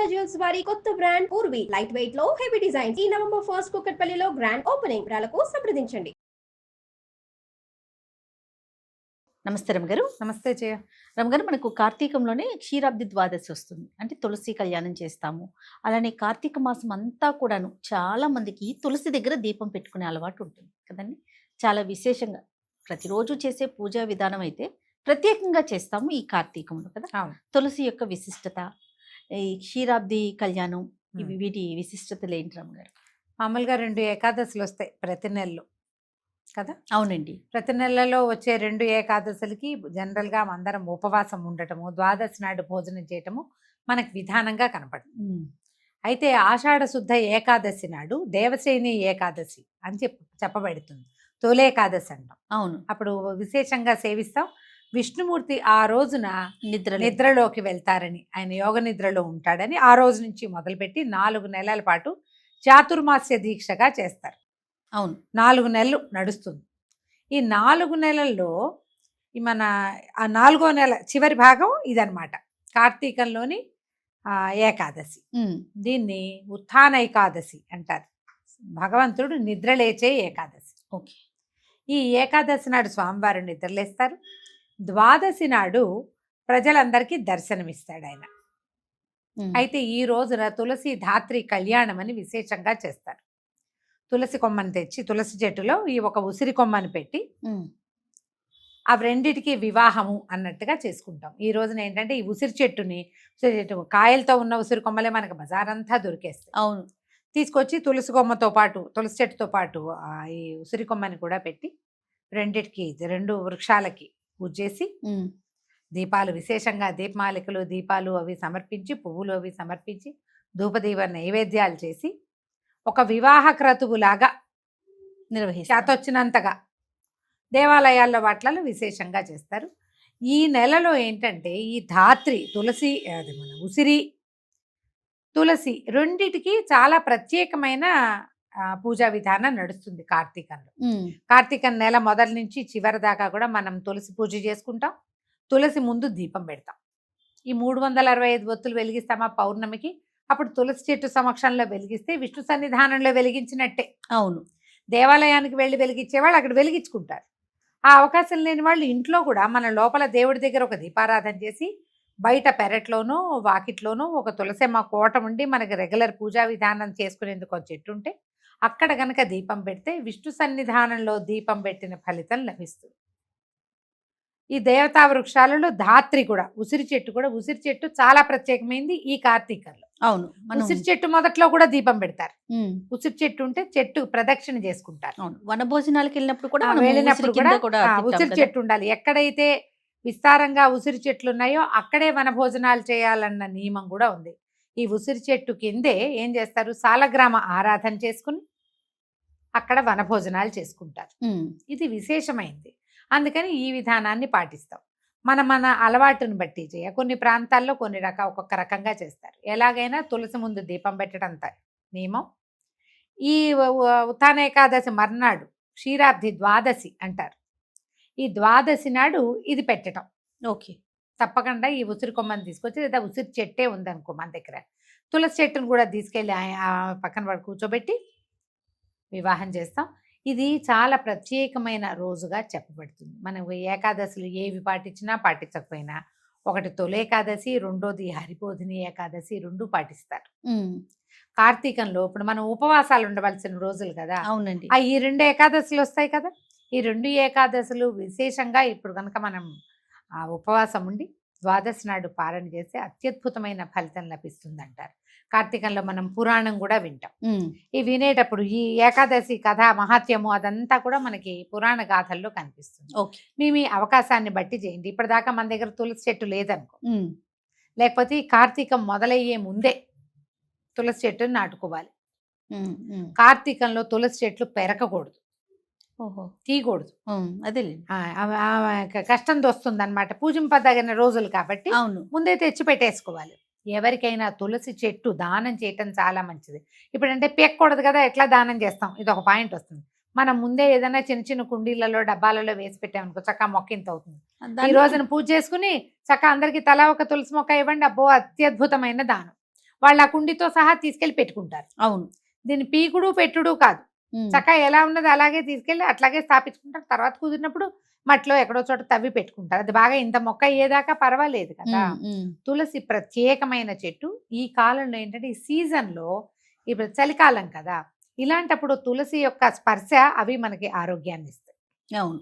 Golconda jewels వారి కొత్త brand Purvi light weight లో హెవీ డిజైన్స్ ఈ నవంబర్ 1 కుకట్పల్లిలో గ్రాండ్ ఓపెనింగ్ వివరాలకు సంప్రదించండి. నమస్తే రమగారు. నమస్తే జయ. రమగారు, మనకు కార్తీకంలోనే క్షీరాబ్ది ద్వాదశి వస్తుంది, అంటే తులసి కళ్యాణం చేస్తాము. అలానే కార్తీక మాసం అంతా కూడాను చాలా మందికి తులసి దగ్గర దీపం పెట్టుకునే అలవాటు ఉంటుంది కదండి. చాలా విశేషంగా ప్రతిరోజు చేసే పూజా విధానం అయితే ప్రత్యేకంగా చేస్తాము ఈ కార్తీకంలో కదా. తులసి యొక్క విశిష్టత, ఈ క్షీరాబ్ది కళ్యాణం, ఇవి వీటి విశిష్టతలు ఏంటి రమగారు? మామూలుగా 2 ఏకాదశులు వస్తాయి ప్రతి నెలలో కదా. అవునండి. ప్రతి నెలలో వచ్చే 2 ఏకాదశులకి జనరల్గా అందరం ఉపవాసం ఉండటము, ద్వాదశి నాడు భోజనం చేయటము మనకు విధానంగా కనపడుతుంది. అయితే ఆషాఢ శుద్ధ ఏకాదశి నాడు దేవసేని ఏకాదశి అని చెప్పబడుతుంది. తొలేకాదశి అంటాం. అవును. అప్పుడు విశేషంగా సేవిస్తాం. విష్ణుమూర్తి ఆ రోజున నిద్రలోకి వెళ్తారని, ఆయన యోగ నిద్రలో ఉంటాడని ఆ రోజు నుంచి మొదలుపెట్టి 4 నెలల పాటు చాతుర్మాస్య దీక్షగా చేస్తారు. అవును, 4 నెలలు నడుస్తుంది. ఈ 4 నెలల్లో మన ఆ 4వ నెల చివరి భాగం ఇదనమాట, కార్తీకంలోని ఏకాదశి. దీన్ని ఉత్థాన ఏకాదశి అంటారు. భగవంతుడు నిద్రలేచే ఏకాదశి. ఓకే. ఈ ఏకాదశి నాడు స్వామివారు నిద్రలేస్తారు. ద్వాదశి నాడు ప్రజలందరికీ దర్శనమిస్తాడు ఆయన. అయితే ఈ రోజున తులసి ధాత్రి కళ్యాణం అని విశేషంగా చేస్తారు. తులసి కొమ్మని తెచ్చి తులసి చెట్టులో ఈ ఒక ఉసిరి కొమ్మని పెట్టి అవి రెండిటికి వివాహము అన్నట్టుగా చేసుకుంటాం. ఈ రోజున ఏంటంటే ఈ ఉసిరి చెట్టుని, కాయలతో ఉన్న ఉసిరి కొమ్మలే మనకు బజారంతా దొరికేస్తాయి. అవును. తీసుకొచ్చి తులసి కొమ్మతో పాటు, తులసి చెట్టుతో పాటు ఈ ఉసిరి కొమ్మని కూడా పెట్టి రెండిటికి, 2 వృక్షాలకి పూజ చేసి దీపాలు, విశేషంగా దీపమాలికలు, దీపాలు అవి సమర్పించి, పువ్వులు అవి సమర్పించి, ధూపదీప నైవేద్యాలు చేసి ఒక వివాహ క్రతువులాగా చేతొచ్చినంతగా దేవాలయాల్లో వాటిలలో విశేషంగా చేస్తారు. ఈ నెలలో ఏంటంటే ఈ ధాత్రి తులసి, అది మన ఉసిరి తులసి రెండిటికి చాలా ప్రత్యేకమైన పూజా విధానం నడుస్తుంది కార్తీకంలో. కార్తీక నెల మొదటి నుంచి చివరి దాకా కూడా మనం తులసి పూజ చేసుకుంటాం. తులసి ముందు దీపం పెడతాం. ఈ 365 ఒత్తులు వెలిగిస్తామా పౌర్ణమికి, అప్పుడు తులసి చెట్టు సమక్షంలో వెలిగిస్తే విష్ణు సన్నిధానంలో వెలిగించినట్టే. అవును. దేవాలయానికి వెళ్ళి వెలిగించే వాళ్ళు అక్కడ వెలిగించుకుంటారు. ఆ అవకాశం లేని వాళ్ళు ఇంట్లో కూడా మన లోపల దేవుడి దగ్గర ఒక దీపారాధన చేసి, బయట పెరట్లోనూ వాకిట్లోనూ ఒక తులసమ్మ కోట ఉండి మనకి రెగ్యులర్ పూజా విధానం చేసుకునేందుకు ఒక చెట్టు ఉంటే అక్కడ గనక దీపం పెడితే విష్ణు సన్నిధానంలో దీపం పెట్టిన ఫలితం లభిస్తుంది. ఈ దేవతా వృక్షాలలో ధాత్రి కూడా, ఉసిరి చెట్టు కూడా, ఉసిరి చెట్టు చాలా ప్రత్యేకమైంది ఈ కార్తీకంలో. అవును. ఉసిరి చెట్టు మొదట్లో కూడా దీపం పెడతారు. ఉసిరి చెట్టు ఉంటే చెట్టు ప్రదక్షిణ చేసుకుంటారు. వన భోజనాలకు వెళ్ళినప్పుడు కూడా వెళ్ళినప్పుడు కూడా ఉసిరి చెట్టు ఉండాలి. ఎక్కడైతే విస్తారంగా ఉసిరి చెట్లు ఉన్నాయో అక్కడే వన భోజనాలు చేయాలన్న నియమం కూడా ఉంది. ఈ ఉసిరి చెట్టు కిందే ఏం చేస్తారు, సాలగ్రామ ఆరాధన చేసుకుని అక్కడ వన భోజనాలు చేసుకుంటారు. ఇది విశేషమైంది. అందుకని ఈ విధానాన్ని పాటిస్తాం. మన అలవాటును బట్టి కొన్ని ప్రాంతాల్లో కొన్ని ఒక్కొక్క రకంగా చేస్తారు. ఎలాగైనా తులసి ముందు దీపం పెట్టడం నియమం. ఈ ఉత్థాన ఏకాదశి మర్నాడు క్షీరాబ్ది ద్వాదశి అంటారు. ఈ ద్వాదశి నాడు ఇది పెట్టడం. ఓకే. తప్పకుండా ఈ ఉసిరి కొమ్మని తీసుకొచ్చి, లేదా ఉసిరి చెట్టే ఉందనుకో మన దగ్గర, తులసి చెట్టును కూడా తీసుకెళ్ళి పక్కన వాడు కూర్చోబెట్టి వివాహం చేస్తాం. ఇది చాలా ప్రత్యేకమైన రోజుగా చెప్పబడుతుంది. మనం ఏకాదశులు ఏవి పాటించినా పాటించకపోయినా, ఒకటి తొలేకాదశి, రెండోది హరిబోధిని ఏకాదశి, 2 పాటిస్తారు. కార్తీకంలో ఇప్పుడు మనం ఉపవాసాలు ఉండవలసిన రోజులు కదా. అవునండి. ఈ 2 ఏకాదశులు వస్తాయి కదా. ఈ 2 ఏకాదశులు విశేషంగా ఇప్పుడు కనుక మనం ఉపవాసం ఉండి ద్వాదశి నాడు పారణ చేస్తే అత్యద్భుతమైన ఫలితం లభిస్తుంది అంటారు. కార్తీకంలో మనం పురాణం కూడా వింటాం. ఈ వినేటప్పుడు ఈ ఏకాదశి కథ మహాత్యము అదంతా కూడా మనకి పురాణ గాథల్లో కనిపిస్తుంది. మీ అవకాశాన్ని బట్టి చేయండి. ఇప్పటిదాకా మన దగ్గర తులసి చెట్టు లేదనుకో, లేకపోతే ఈ కార్తీకం మొదలయ్యే ముందే తులసి చెట్టుని నాటుకోవాలి. కార్తీకంలో తులసి చెట్లు పెరగకూడదు, తీయకూడదు. అదే కష్టం వస్తుంది అనమాట. పూజింపదగిన రోజులు కాబట్టి ముందే తెచ్చి పెట్టేసుకోవాలి. ఎవరికైనా తులసి చెట్టు దానం చేయటం చాలా మంచిది. ఇప్పుడంటే పెక్కకూడదు కదా, ఎట్లా దానం చేస్తాం, ఇది ఒక పాయింట్ వస్తుంది. మనం ముందే ఏదైనా చిన్న చిన్న కుండీలలో డబ్బాలలో వేసి పెట్టామనుకో చక్కగా మొక్క ఇంత అవుతుంది. ఈ రోజున పూజ చేసుకుని చక్కగా అందరికి తలా ఒక తులసి మొక్క ఇవ్వండి, అబ్బో అత్యద్భుతమైన దానం. వాళ్ళు ఆ కుండితో సహా తీసుకెళ్లి పెట్టుకుంటారు. అవును. దీని పీకుడు పెట్టుడు కాదు, చక్కగా ఎలా ఉన్నది అలాగే తీసుకెళ్లి అట్లాగే స్థాపించుకుంటారు. తర్వాత కుదిరినప్పుడు మట్లో ఎక్కడో చోట తవ్వి పెట్టుకుంటారు. అది బాగా ఇంత మొక్క అయ్యేదాకా పర్వాలేదు కదా. తులసి ప్రత్యేకమైన చెట్టు. ఈ కాలంలో ఏంటంటే ఈ సీజన్లో, ఇప్పుడు చలికాలం కదా, ఇలాంటప్పుడు తులసి యొక్క స్పర్శ అవి మనకి ఆరోగ్యాన్ని ఇస్తాయి. అవును.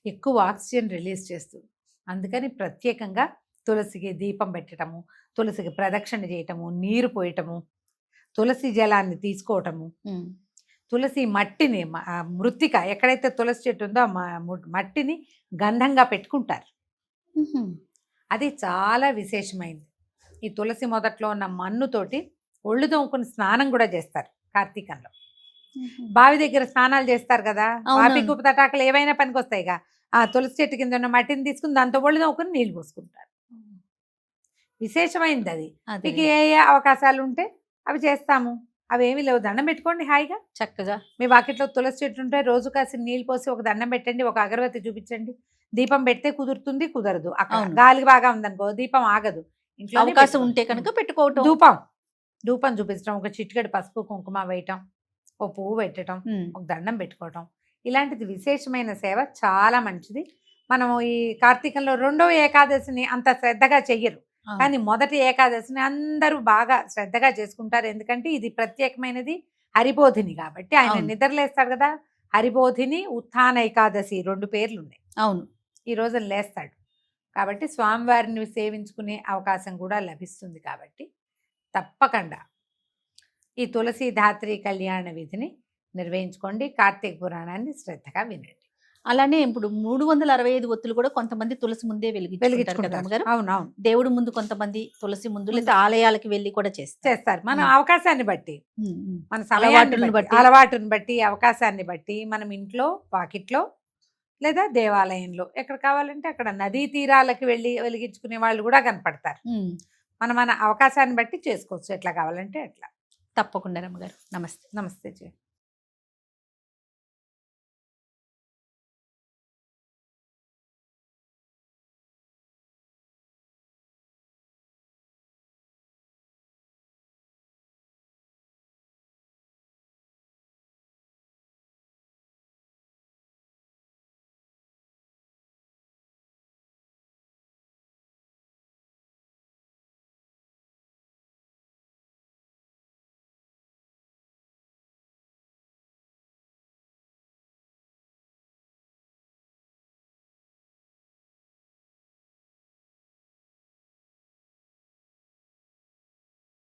ఎక్కువ ఆక్సిజన్ రిలీజ్ చేస్తుంది. అందుకని ప్రత్యేకంగా తులసికి దీపం పెట్టడము, తులసికి ప్రదక్షిణ చేయటము, నీరు పోయటము, తులసి జలాన్ని తీసుకోవటము, తులసి మట్టిని మృత్తిక ఎక్కడైతే తులసి చెట్టు ఉందో ఆ మట్టిని గంధంగా పెట్టుకుంటారు. అది చాలా విశేషమైంది. ఈ తులసి మొదట్లో ఉన్న మన్నుతోటి ఒళ్ళు తోముకుని స్నానం కూడా చేస్తారు కార్తీకంలో. బావి దగ్గర స్నానాలు చేస్తారు కదా, బావి కుప్ప తటాకలు ఏవైనా పనికి వస్తాయిగా. ఆ తులసి చెట్టు కింద ఉన్న మట్టిని తీసుకుని దాంతో ఒళ్ళు తోముకుని నీళ్లు పోసుకుంటారు. విశేషమైంది అది. మీకు ఏ ఏ అవకాశాలు ఉంటే అవి చేస్తాము. అవేమీ లేవు, దండం పెట్టుకోండి హాయిగా చక్కగా. మీ వాకిట్లో తులసి చెట్టు ఉంటే రోజు కాసి నీళ్ళు పోసి ఒక దండం పెట్టండి, ఒక అగరబత్తి చూపించండి. దీపం పెడితే కుదురుతుంది, కుదరదు. అక్కడ గాలి బాగా ఉందనుకో దీపం ఆగదు. ఇంట్లో అవకాశం ఉంటే కనుక పెట్టుకోవటం. ధూపం చూపించడం, ఒక చిటికెడు పసుపు కుంకుమ వేయటం, ఓ పువ్వు పెట్టడం, ఒక దండం పెట్టుకోవటం, ఇలాంటిది విశేషమైన సేవ, చాలా మంచిది. మనము ఈ కార్తీకంలో 2వ ఏకాదశిని అంత శ్రద్ధగా చెయ్యరు, కానీ మొదటి ఏకాదశిని అందరూ బాగా శ్రద్ధగా చేసుకుంటారు. ఎందుకంటే ఇది ప్రత్యేకమైనది, హరిబోధిని కాబట్టి. ఆయన నిద్రలేస్తాడు కదా, హరిబోధిని ఉత్థాన ఏకాదశి 2 పేర్లు ఉన్నాయి. అవును. ఈ రోజు లేస్తాడు కాబట్టి స్వామివారిని సేవించుకునే అవకాశం కూడా లభిస్తుంది. కాబట్టి తప్పకుండా ఈ తులసి ధాత్రి కళ్యాణ విధిని నిర్వహించుకోండి. కార్తీక పురాణాన్ని శ్రద్ధగా వినండి. అలానే ఇప్పుడు 365 ఒత్తులు కూడా కొంతమంది తులసి ముందే వెలిగించుకుంటారు. అవునవును. దేవుడి ముందు కొంతమంది తులసి ముందు, లేదా ఆలయాలకి వెళ్ళి కూడా చేస్తారు. మన అవకాశాన్ని బట్టి, మన సమయాన్ని బట్టి, అలవాటుని బట్టి, అవకాశాన్ని బట్టి మనం ఇంట్లో, వాకిట్లో, లేదా దేవాలయంలో ఎక్కడ కావాలంటే అక్కడ, నదీ తీరాలకి వెళ్ళి వెలిగించుకునే వాళ్ళు కూడా కనపడతారు. మన అవకాశాన్ని బట్టి చేసుకోవచ్చు, ఎట్లా కావాలంటే అట్లా. తప్పకుండా రమ్మగారు. నమస్తే. నమస్తే జయ.